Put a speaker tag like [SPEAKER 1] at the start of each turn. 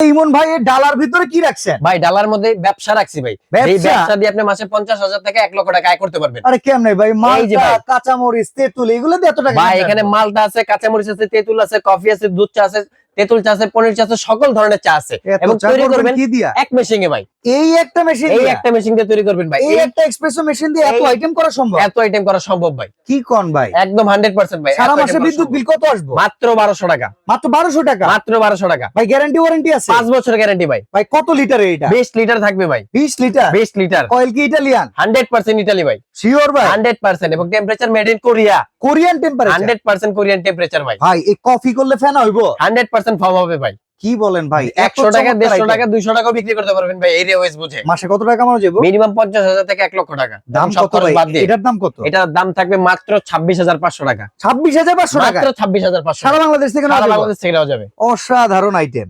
[SPEAKER 1] ইমন ভাই এই ডালার ভিতরে কি রাখছেন?
[SPEAKER 2] ভাই ডালার মধ্যে ব্যবসা রাখছি ভাই। এই ব্যবসা দিয়ে আপনি মাসে 50,000 থেকে 1 লক্ষ টাকা আয় করতে পারবেন।
[SPEAKER 1] আরে কেমনে ভাই? মালটা, কাঁচামরিচ, তেঁতুল এগুলো দিয়ে এত টাকা?
[SPEAKER 2] ভাই এখানে মালটা আছে, কাঁচামরিচ আছে, তেঁতুল আছে, কফি আছে, দুধ চা আছে, তেঁতুল চা আছে, পনির চা আছে, সকল ধরনের চা আছে। এবং তৈরি করবেন
[SPEAKER 1] কি দিয়া?
[SPEAKER 2] এক মেশিনে ভাই।
[SPEAKER 1] এই একটা মেশিন
[SPEAKER 2] এই একটা মেশিন দিয়ে তৈরি করবেন ভাই।
[SPEAKER 1] এই একটা এক্সপ্রেসো মেশিন দিয়ে এত আইটেম করা সম্ভব?
[SPEAKER 2] এত আইটেম করা সম্ভব ভাই।
[SPEAKER 1] কি কোন ভাই?
[SPEAKER 2] একদম 100% ভাই।
[SPEAKER 1] সারা মাসে বিদ্যুৎ বিল কত আসবে?
[SPEAKER 2] মাত্র 1200 টাকা।
[SPEAKER 1] মাত্র 1200 টাকা?
[SPEAKER 2] মাত্র 1200 টাকা
[SPEAKER 1] ভাই গ্যারান্টি ওয়ারেন্টি আছে?
[SPEAKER 2] 5 বছর গ্যারান্টি ভাই।
[SPEAKER 1] ভাই কত লিটার এটা?
[SPEAKER 2] 20 লিটার থাকবে ভাই।
[SPEAKER 1] 20 লিটার?
[SPEAKER 2] 20 লিটার।
[SPEAKER 1] কয়েল কি ইতালিয়ান?
[SPEAKER 2] 100% ইতালি ভাই।
[SPEAKER 1] শিওর ভাই?
[SPEAKER 2] 100% এবং temperature made in Korea.
[SPEAKER 1] Korean temperature?
[SPEAKER 2] 100% Korean temperature ভাই।
[SPEAKER 1] ভাই এই কফি করলে ফ্যান হইবো?
[SPEAKER 2] 100% ফর্ম হবে ভাই।
[SPEAKER 1] কি বলেন ভাই?
[SPEAKER 2] 100 টাকা, 150 টাকা, 200 টাকা বিক্রি করতে পারবেন ভাই এই রেওয়েজ বুঝে।
[SPEAKER 1] মাসে কত টাকা কামানো যাবে?
[SPEAKER 2] মিনিমাম 50,000 থেকে 1 লক্ষ টাকা।
[SPEAKER 1] দাম কত ভাই? এটার দাম কত?
[SPEAKER 2] এটার দাম থাকবে মাত্র 26,500 টাকা।
[SPEAKER 1] 26,500 টাকা?
[SPEAKER 2] মাত্র 26,500
[SPEAKER 1] সারা বাংলাদেশ থেকে
[SPEAKER 2] সারা বাংলাদেশ থেকে নেওয়া যাবে।
[SPEAKER 1] অসাধারণ আইটেম।